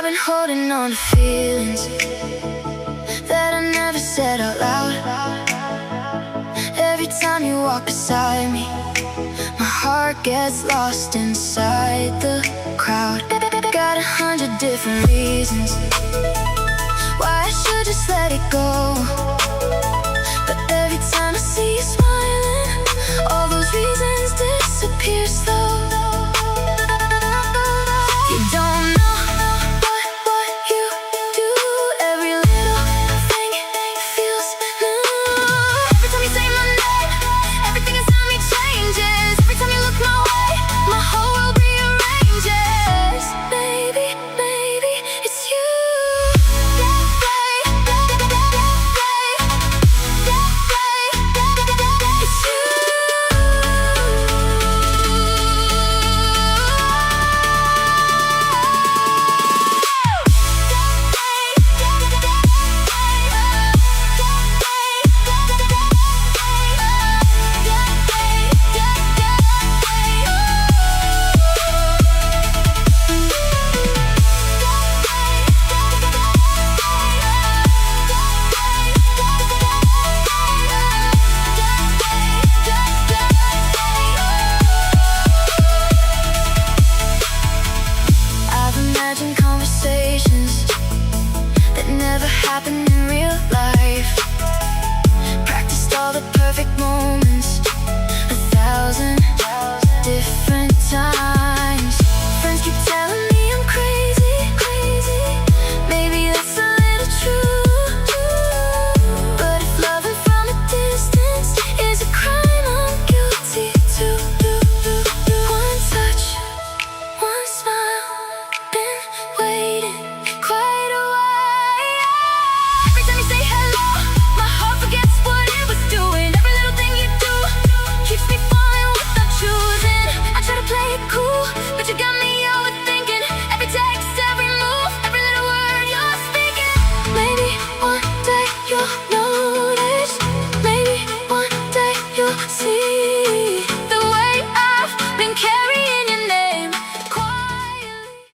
I've been holding on to feelings that I never said out loud. Every time you walk beside me, my heart gets lost inside the crowd. Got 100 different reasons why I should just let it go, but every time I see you smiling, all those reasons disappear slow. You don't know what you do. Every little thing feels new. Every time you say my name, everything inside me changes. Every time you look my way, my whole world rearranges. Maybe it's you. It's you. I've imagined conversations that never happened in real life. Practiced all the perfect moments 1,000 different times.